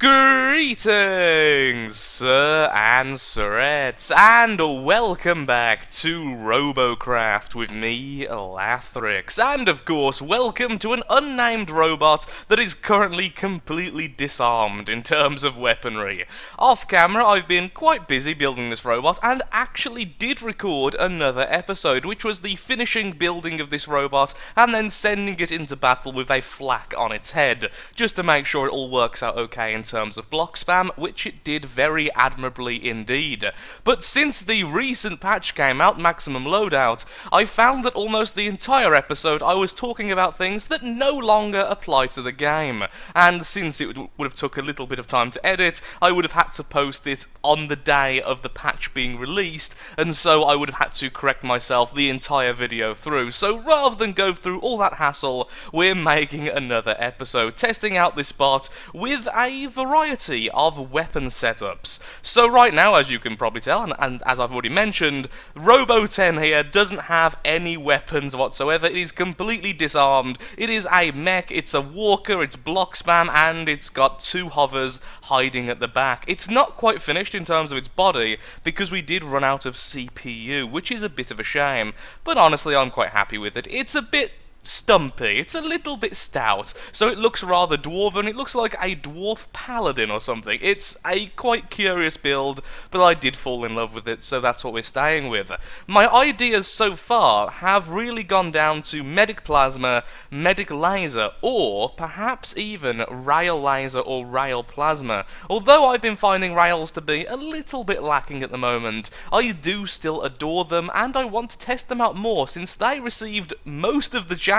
Greetings, sir and sirettes, and welcome back to Robocraft with me, Lathrix, and of course, welcome to an unnamed robot that is currently completely disarmed in terms of weaponry. Off camera, I've been quite busy building this robot, and actually did record another episode, which was the finishing building of this robot, and then sending it into battle with a flak on its head, just to make sure it all works out okay in terms of block spam, which it did very admirably indeed. But since the recent patch came out, Maximum Loadout, I found that almost the entire episode I was talking about things that no longer apply to the game, and since it would have took a little bit of time to edit, I would have had to post it on the day of the patch being released, and so I would have had to correct myself the entire video through. So rather than go through all that hassle, we're making another episode, testing out this bot with a variety of weapon setups. So right now, as you can probably tell, and as I've already mentioned, Robo 10 here doesn't have any weapons whatsoever. It is completely disarmed. It is a mech, it's a walker, it's block spam, and it's got two hovers hiding at the back. It's not quite finished in terms of its body, because we did run out of CPU, which is a bit of a shame, but honestly I'm quite happy with it. It's a bit stumpy, it's a little bit stout, so it looks rather dwarven. It looks like a dwarf paladin or something. It's a quite curious build, but I did fall in love with it, so that's what we're staying with. My ideas so far have really gone down to medic plasma, medic laser, or perhaps even rail laser or rail plasma. Although I've been finding rails to be a little bit lacking at the moment, I do still adore them, and I want to test them out more since they received most of the changes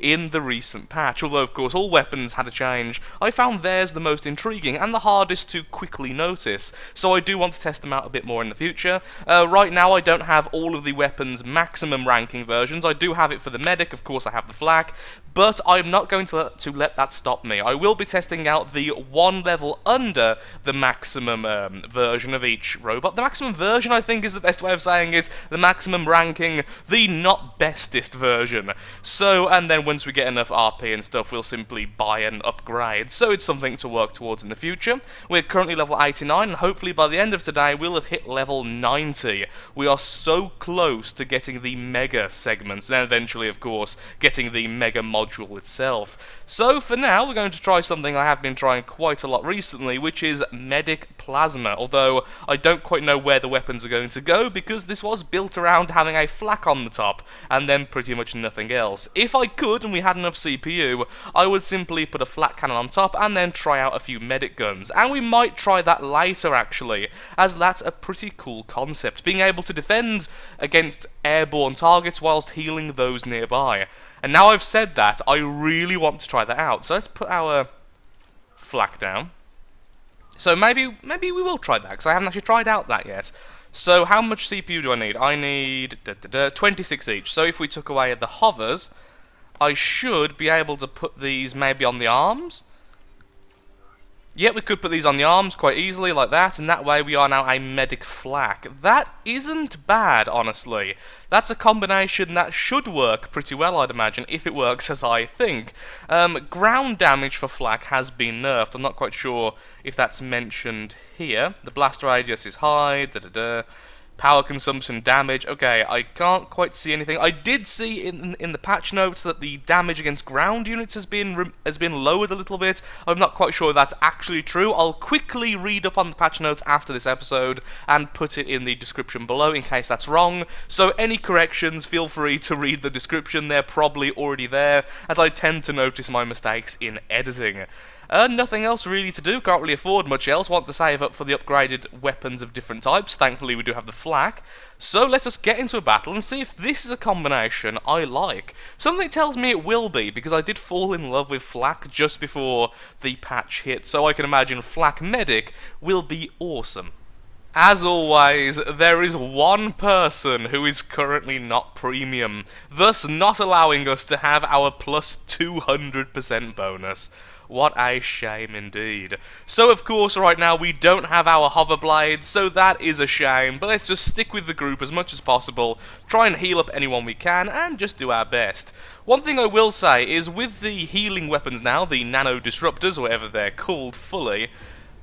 in the recent patch. Although of course all weapons had a change, I found theirs the most intriguing and the hardest to quickly notice, so I do want to test them out a bit more in the future. Right now I don't have all of the weapons maximum ranking versions. I do have it for the medic, of course I have the flak, but I'm not going to let that stop me. I will be testing out the one level under the maximum version of each robot. The maximum version, I think, is the best way of saying it. The maximum ranking, the not bestest version. So, and then once we get enough RP and stuff, we'll simply buy an upgrade. So it's something to work towards in the future. We're currently level 89, and hopefully by the end of today, we'll have hit level 90. We are so close to getting the mega segments, and then eventually, of course, getting the mega module itself. So for now, we're going to try something I have been trying quite a lot recently, which is medic plasma, although I don't quite know where the weapons are going to go, because this was built around having a flak on the top, and then pretty much nothing else. If I could, and we had enough CPU, I would simply put a flat cannon on top, and then try out a few medic guns, and we might try that later actually, as that's a pretty cool concept, being able to defend against airborne targets whilst healing those nearby. And now I've said that, I really want to try that out. So let's put our flak down. So maybe we will try that, because I haven't actually tried out that yet. So how much CPU do I need? I need 26 each. So if we took away the hovers, I should be able to put these maybe on the arms. Yeah, we could put these on the arms quite easily, like that, and that way we are now a medic flak. That isn't bad, honestly. That's a combination that should work pretty well, I'd imagine, if it works as I think. Ground damage for flak has been nerfed. I'm not quite sure if that's mentioned here. The blast radius is high, Power consumption, damage. Okay, I can't quite see anything. I did see in the patch notes that the damage against ground units has been lowered a little bit. I'm not quite sure if that's actually true. I'll quickly read up on the patch notes after this episode and put it in the description below in case that's wrong. So any corrections, feel free to read the description. They're probably already there, as I tend to notice my mistakes in editing. Nothing else really to do, can't really afford much else, want to save up for the upgraded weapons of different types. Thankfully we do have the flak. So let's just get into a battle and see if this is a combination I like. Something tells me it will be, because I did fall in love with flak just before the patch hit, so I can imagine flak medic will be awesome. As always, there is one person who is currently not premium, thus not allowing us to have our plus 200% bonus. What a shame indeed. So of course right now we don't have our hover blades, so that is a shame, but let's just stick with the group as much as possible, try and heal up anyone we can, and just do our best. One thing I will say is with the healing weapons now, the nano disruptors, or whatever they're called fully,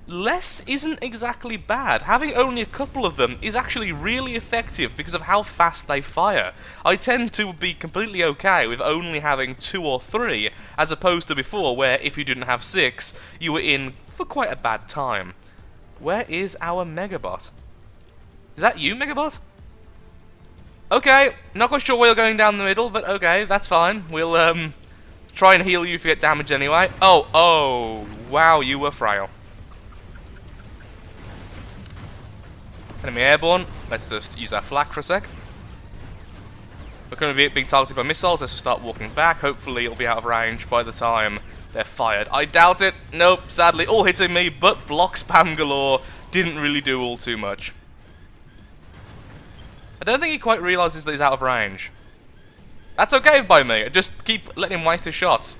less isn't exactly bad. Having only a couple of them is actually really effective because of how fast they fire. I tend to be completely okay with only having 2 or 3, as opposed to before where if you didn't have 6, you were in for quite a bad time. Where is our Megabot? Is that you, Megabot? Okay, not quite sure why you're going down the middle, but okay, that's fine. We'll try and heal you if you get damaged anyway. Oh, wow, you were frail. Enemy airborne. Let's just use our flak for a sec. We're going to be being targeted by missiles. Let's just start walking back. Hopefully it'll be out of range by the time they're fired. I doubt it. Nope, sadly, all hitting me, but block spam galore didn't really do all too much. I don't think he quite realises that he's out of range. That's okay by me. Just keep letting him waste his shots.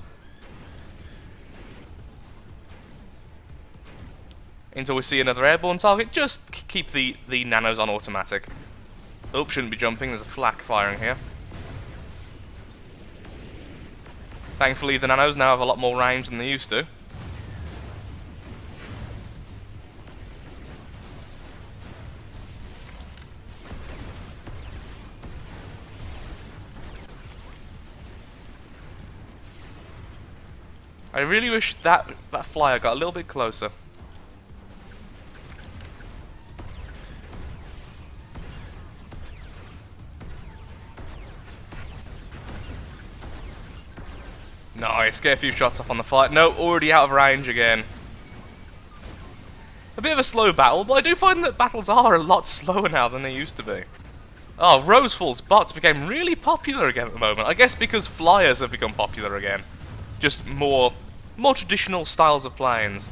Until we see another airborne target, just keep the nanos on automatic. Oops, shouldn't be jumping, there's a flak firing here. Thankfully the nanos now have a lot more range than they used to. I really wish that flyer got a little bit closer. Nice, get a few shots off on the fight. No, already out of range again. A bit of a slow battle, but I do find that battles are a lot slower now than they used to be. Oh, Rosefall's bots became really popular again at the moment. I guess because flyers have become popular again. Just more traditional styles of planes.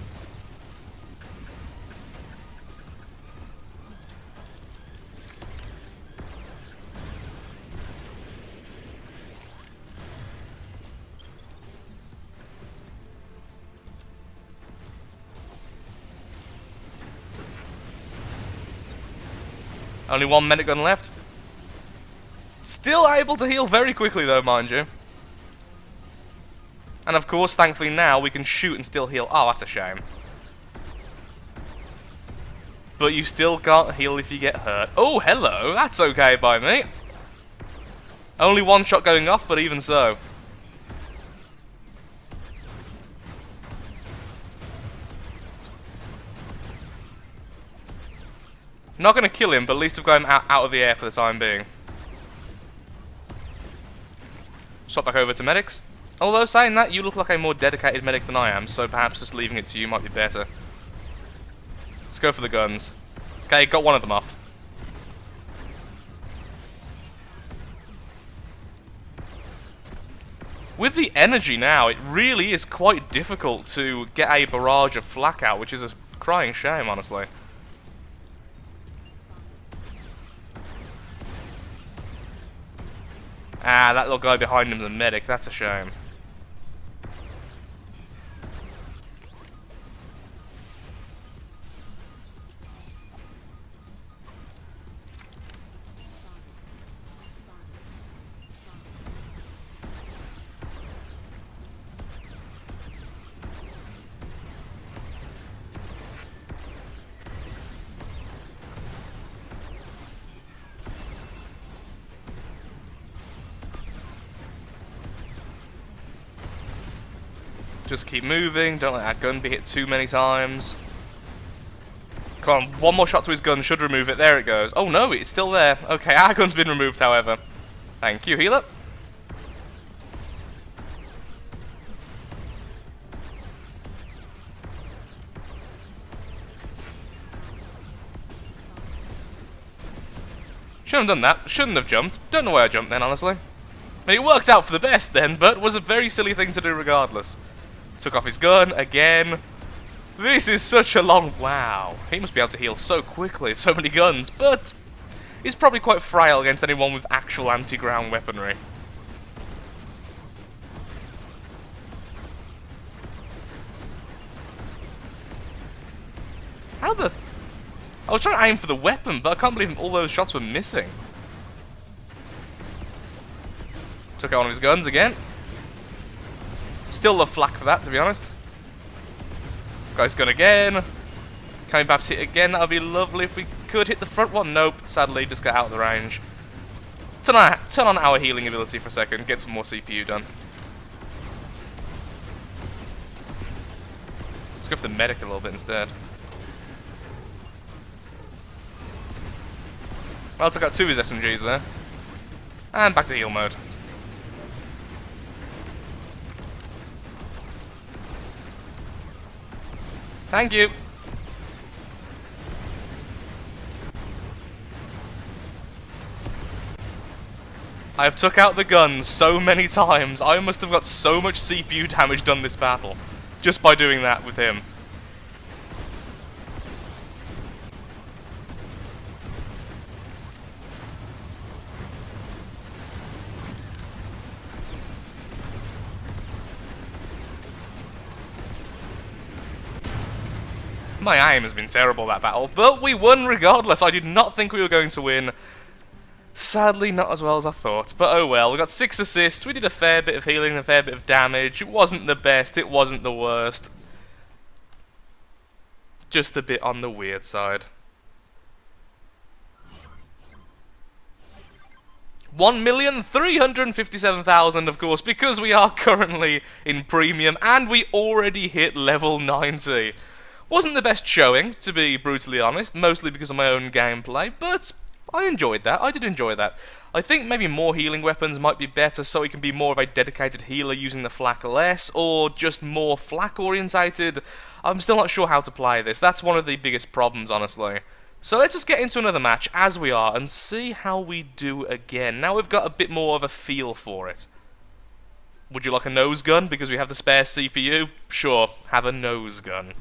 Only one medic gun left. Still able to heal very quickly though, mind you. And of course, thankfully now, we can shoot and still heal. Oh, that's a shame. But you still can't heal if you get hurt. Oh, hello. That's okay by me. Only one shot going off, but even so. Not going to kill him, but at least I've got him out of the air for the time being. Swap back over to medics. Although, saying that, you look like a more dedicated medic than I am, so perhaps just leaving it to you might be better. Let's go for the guns. Okay, got one of them off. With the energy now, it really is quite difficult to get a barrage of flak out, which is a crying shame, honestly. Ah, that little guy behind him's a medic, that's a shame. Just keep moving, don't let that gun be hit too many times. Come on, one more shot to his gun should remove it. There it goes. Oh no, it's still there. Okay, our gun's been removed, however. Thank you, healer. Shouldn't have done that. Shouldn't have jumped. Don't know why I jumped then, honestly. I mean, it worked out for the best then, but was a very silly thing to do regardless. Took off his gun again. This is such a long... Wow. He must be able to heal so quickly with so many guns, but he's probably quite frail against anyone with actual anti-ground weaponry. How the... I was trying to aim for the weapon, but I can't believe all those shots were missing. Took out one of his guns again. Still love flak for that, to be honest. Guy's gun again. Can we perhaps hit again? That would be lovely if we could hit the front one. Nope, sadly, just got out of the range. Turn on our healing ability for a second. Get some more CPU done. Let's go for the medic a little bit instead. Well, took out 2 of his SMGs there. And back to heal mode. Thank you. I have took out the guns so many times. I must have got so much CPU damage done this battle. Just by doing that with him. My aim has been terrible that battle, but we won regardless. I did not think we were going to win. Sadly, not as well as I thought, but oh well. We got 6 assists, we did a fair bit of healing, a fair bit of damage. It wasn't the best, it wasn't the worst. Just a bit on the weird side. 1,357,000, of course, because we are currently in premium, and we already hit level 90. Wasn't the best showing, to be brutally honest, mostly because of my own gameplay, but I enjoyed that. I did enjoy that. I think maybe more healing weapons might be better so he can be more of a dedicated healer using the flak less, or just more flak orientated. I'm still not sure how to play this. That's one of the biggest problems, honestly. So let's just get into another match as we are and see how we do again. Now we've got a bit more of a feel for it. Would you like a nose gun because we have the spare CPU? Sure, have a nose gun.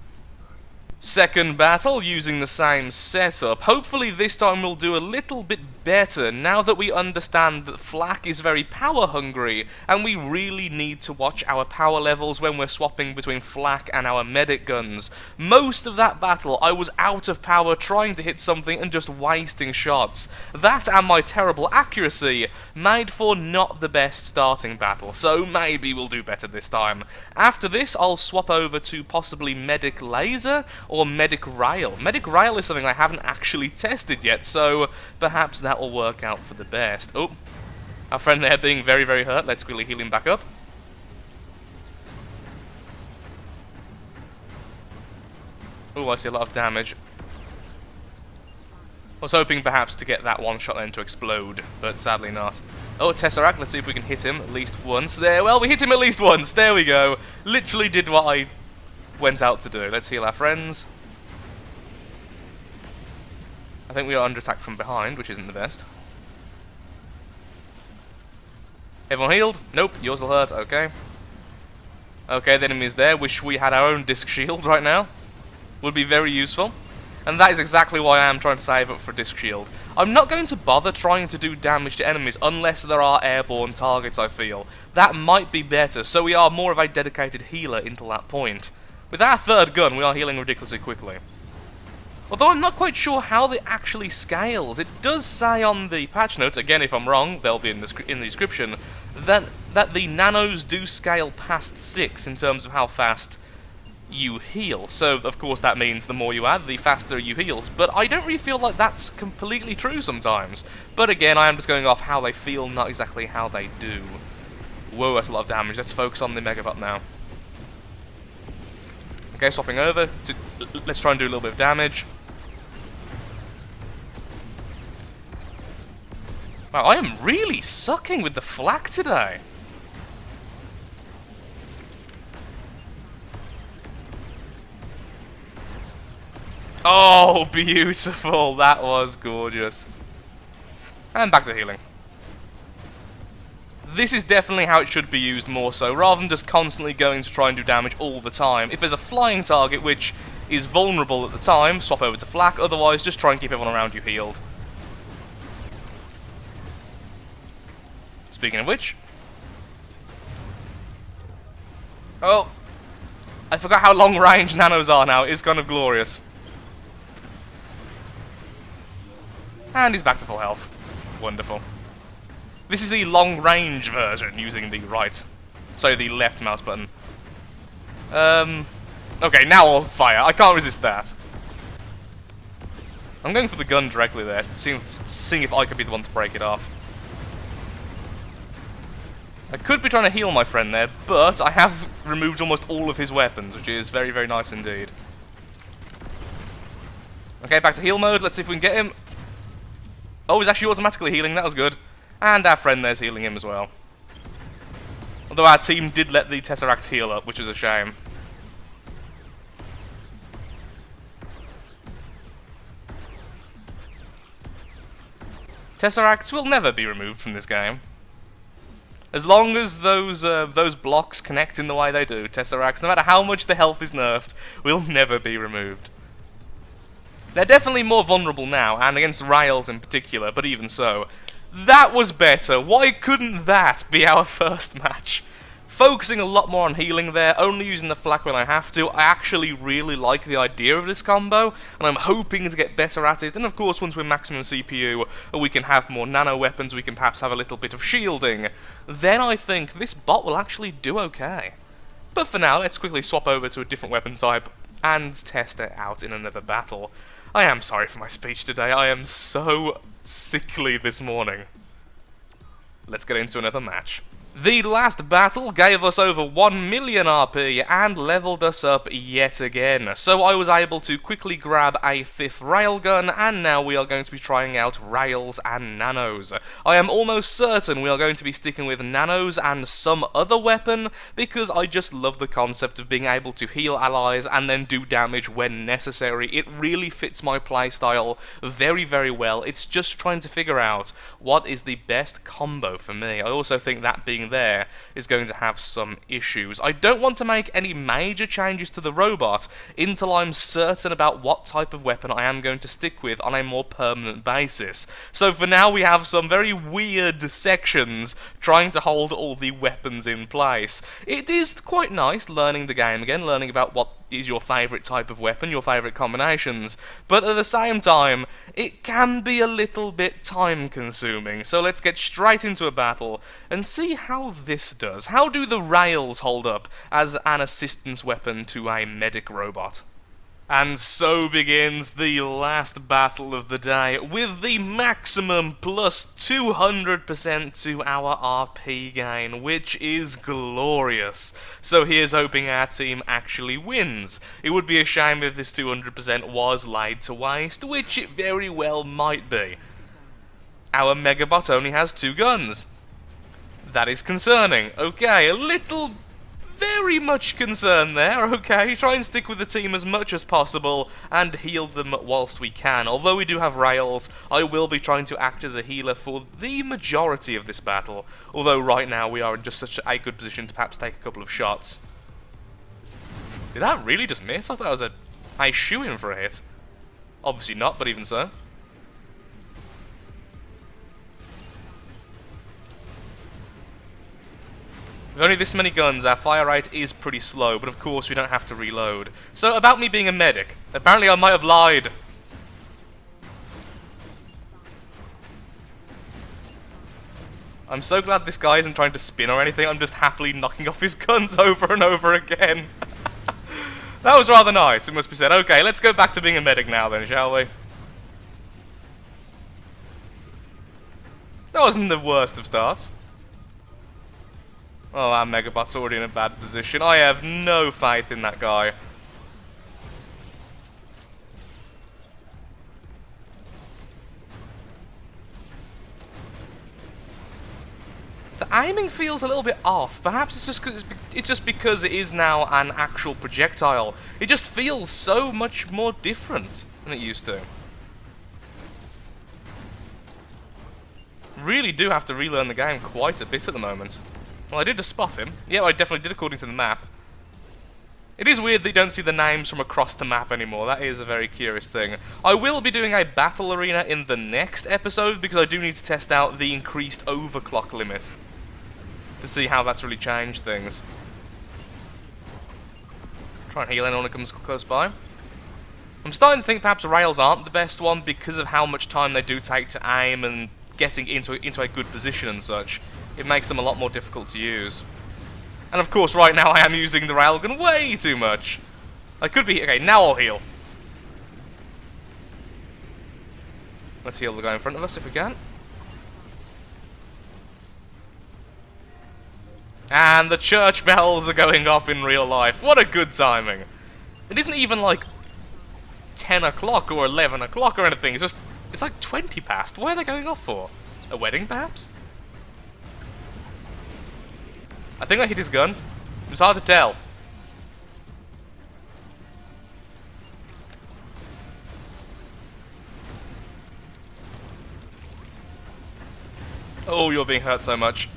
Second battle using the same setup. Hopefully this time we'll do a little bit better now that we understand that flak is very power hungry and we really need to watch our power levels when we're swapping between flak and our medic guns. Most of that battle I was out of power trying to hit something and just wasting shots. That and my terrible accuracy made for not the best starting battle, so maybe we'll do better this time. After this I'll swap over to possibly medic laser or medic rail. Medic rail is something I haven't actually tested yet, so perhaps that will work out for the best. Oh, our friend there being very, very hurt. Let's quickly heal him back up. Oh, I see a lot of damage. I was hoping perhaps to get that one shot then to explode, but sadly not. Oh, Tesseract, let's see if we can hit him at least once. There, well, we hit him at least once. There we go. Literally did what I went out to do. Let's heal our friends. I think we are under attack from behind, which isn't the best. Everyone healed? Nope, yours will hurt, okay. Okay, the enemy's there. Wish we had our own disc shield right now. Would be very useful. And that is exactly why I am trying to save up for disc shield. I'm not going to bother trying to do damage to enemies unless there are airborne targets, I feel. That might be better, so we are more of a dedicated healer until that point. With our third gun, we are healing ridiculously quickly. Although I'm not quite sure how it actually scales. It does say on the patch notes, again if I'm wrong, they'll be in the description, that the nanos do scale past 6 in terms of how fast you heal. So, of course, that means the more you add, the faster you heal. But I don't really feel like that's completely true sometimes. But again, I am just going off how they feel, not exactly how they do. Whoa, that's a lot of damage. Let's focus on the Megabot now. Okay, swapping over. Let's try and do a little bit of damage. Wow, I am really sucking with the flak today. Oh, beautiful. That was gorgeous. And back to healing. This is definitely how it should be used more so, rather than just constantly going to try and do damage all the time. If there's a flying target which is vulnerable at the time, swap over to flak, otherwise just try and keep everyone around you healed. Speaking of which... Oh! I forgot how long range nanos are now, it's kind of glorious. And he's back to full health. Wonderful. This is the long-range version, using the the left mouse button. Okay, now I'll fire. I can't resist that. I'm going for the gun directly there, seeing if I could be the one to break it off. I could be trying to heal my friend there, but I have removed almost all of his weapons, which is very, very nice indeed. Okay, back to heal mode. Let's see if we can get him. Oh, he's actually automatically healing. That was good. And our friend there's healing him as well. Although our team did let the Tesseract heal up, which is a shame. Tesseracts will never be removed from this game. As long as those blocks connect in the way they do, Tesseracts, no matter how much the health is nerfed, will never be removed. They're definitely more vulnerable now, and against rails in particular, but even so. That was better. Why couldn't that be our first match? Focusing a lot more on healing there, only using the flak when I have to. I actually really like the idea of this combo, and I'm hoping to get better at it. And of course, once we're maximum CPU, we can have more nano weapons, we can perhaps have a little bit of shielding. Then I think this bot will actually do okay. But for now, let's quickly swap over to a different weapon type and test it out in another battle. I am sorry for my speech today. I am so sickly this morning. Let's get into another match. The last battle gave us over 1 million RP and leveled us up yet again, so I was able to quickly grab a 5th railgun, and now we are going to be trying out rails and nanos. I am almost certain we are going to be sticking with nanos and some other weapon, because I just love the concept of being able to heal allies and then do damage when necessary. It really fits my playstyle very, very well. It's just trying to figure out what is the best combo for me. I also think that being there is going to have some issues. I don't want to make any major changes to the robot until I'm certain about what type of weapon I am going to stick with on a more permanent basis. So for now we have some very weird sections trying to hold all the weapons in place. It is quite nice learning the game again, learning about what is your favourite type of weapon, your favourite combinations, but at the same time, it can be a little bit time-consuming, so let's get straight into a battle and see how this does. How do the rails hold up as an assistance weapon to a medic robot? And so begins the last battle of the day, with the maximum plus 200% to our RP gain, which is glorious. So here's hoping our team actually wins. It would be a shame if this 200% was laid to waste, which it very well might be. Our Megabot only has 2 guns. That is concerning. Okay, a little... very much concerned there. Okay, try and stick with the team as much as possible and heal them whilst we can. Although we do have rails, I will be trying to act as a healer for the majority of this battle. Although right now we are in just such a good position to perhaps take a couple of shots. Did that really just miss? I thought it was a shoo-in for a hit. Obviously not, but even so. With only this many guns, our fire rate is pretty slow, but of course we don't have to reload. So, about me being a medic. Apparently I might have lied. I'm so glad this guy isn't trying to spin or anything, I'm just happily knocking off his guns over and over again. That was rather nice, it must be said. Okay, let's go back to being a medic now then, shall we? That wasn't the worst of starts. Oh, our Megabot's already in a bad position. I have no faith in that guy. The aiming feels a little bit off. Perhaps it's just because it is now an actual projectile. It just feels so much more different than it used to. Really do have to relearn the game quite a bit at the moment. Well, I did just spot him. Yeah, I definitely did according to the map. It is weird that you don't see the names from across the map anymore. That is a very curious thing. I will be doing a battle arena in the next episode because I do need to test out the increased overclock limit to see how that's really changed things. Try and heal anyone who comes close by. I'm starting to think perhaps rails aren't the best one because of how much time they do take to aim and getting into a good position and such. It makes them a lot more difficult to use. And of course, right now I am using the railgun way too much. I could be... Okay, now I'll heal. Let's heal the guy in front of us if we can. And the church bells are going off in real life. What a good timing. It isn't even like 10 o'clock or 11 o'clock or anything. It's just... It's like 20 past. Why are they going off for? A wedding, perhaps? I think I hit his gun. It was hard to tell. Oh, you're being hurt so much.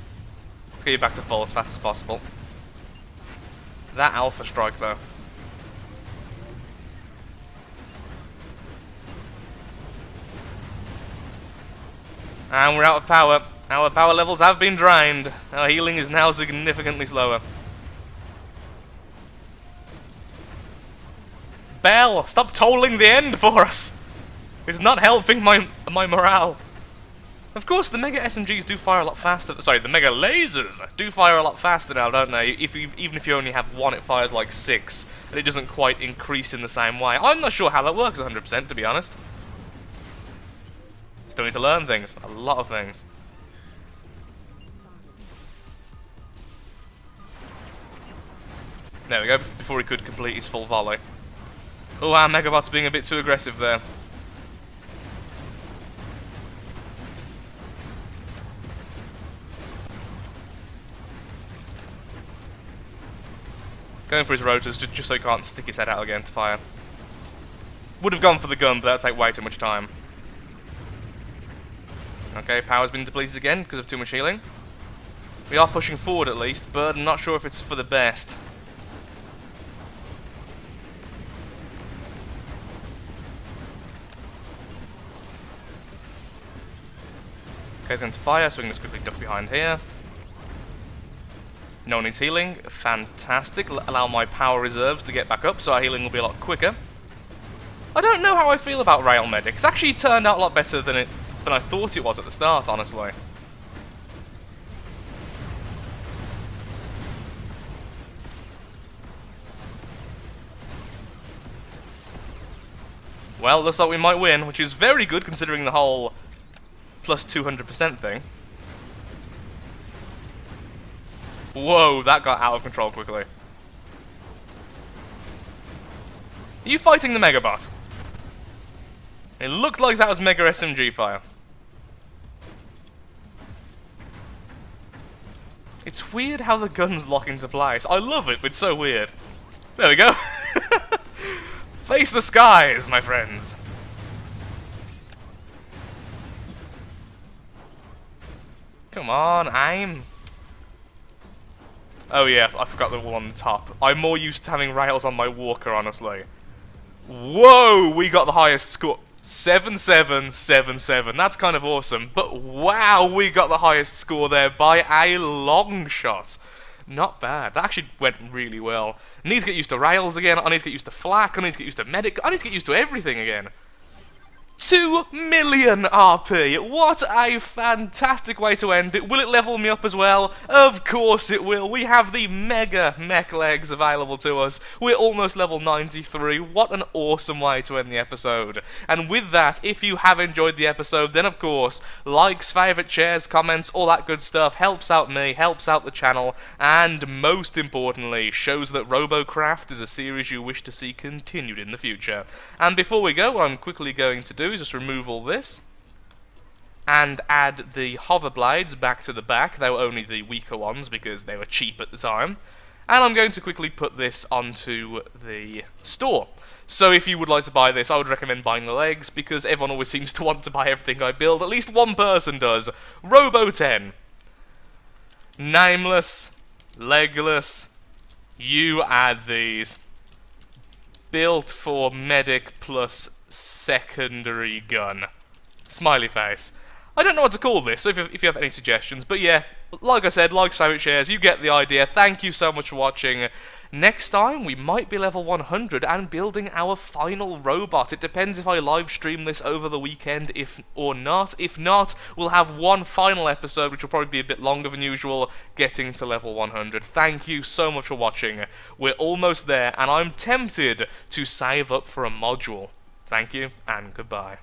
Let's get you back to full as fast as possible. That alpha strike, though. And we're out of power. Our power levels have been drained. Our healing is now significantly slower. Bell, stop tolling the end for us! It's not helping my morale. Of course, the Mega SMGs do fire a lot faster. Sorry, the Mega Lasers do fire a lot faster now, don't they? Even if you only have one, it fires like 6, and it doesn't quite increase in the same way. I'm not sure how that works 100%, to be honest. Still need to learn things. A lot of things. There we go, before he could complete his full volley. Oh, our Megabot's being a bit too aggressive there. Going for his rotors just so he can't stick his head out again to fire. Would have gone for the gun, but that would take way too much time. Okay, power's been depleted again because of too much healing. We are pushing forward at least, but I'm not sure if it's for the best. Okay, he's going to fire, so we can just quickly duck behind here. No one needs healing. Fantastic. Allow my power reserves to get back up, so our healing will be a lot quicker. I don't know how I feel about Rail Medic. It's actually turned out a lot better than I thought it was at the start, honestly. Well, looks like we might win, which is very good considering the whole plus 200% thing. Whoa, that got out of control quickly. Are you fighting the Megabot? It looked like that was Mega SMG fire. It's weird how the guns lock into place. I love it, but it's so weird. There we go. Face the skies, my friends. Come on, aim. Oh yeah, I forgot the one on the top. I'm more used to having rails on my walker, honestly. Whoa, we got the highest score. 7-7-7-7. That's kind of awesome. But wow, we got the highest score there by a long shot. Not bad. That actually went really well. I need to get used to rails again. I need to get used to flak. I need to get used to medic. I need to get used to everything again. 2 million RP! What a fantastic way to end it. Will it level me up as well? Of course it will. We have the mega mech legs available to us. We're almost level 93. What an awesome way to end the episode. And with that, if you have enjoyed the episode, then of course, likes, favourite, shares, comments, all that good stuff helps out me, helps out the channel, and most importantly, shows that Robocraft is a series you wish to see continued in the future. And before we go, what I'm quickly going to do is just remove all this and add the hover blades back to the back. They were only the weaker ones because they were cheap at the time. And I'm going to quickly put this onto the store. So if you would like to buy this, I would recommend buying the legs because everyone always seems to want to buy everything I build. At least one person does. Robo10. Nameless. Legless. You add these. Built for medic plus secondary gun. Smiley face. I don't know what to call this, so if you have any suggestions, but yeah, like I said, likes, favourite, shares, you get the idea. Thank you so much for watching. Next time, we might be level 100 and building our final robot. It depends if I live stream this over the weekend or not. If not, we'll have one final episode, which will probably be a bit longer than usual, getting to level 100. Thank you so much for watching. We're almost there, and I'm tempted to save up for a module. Thank you, and goodbye.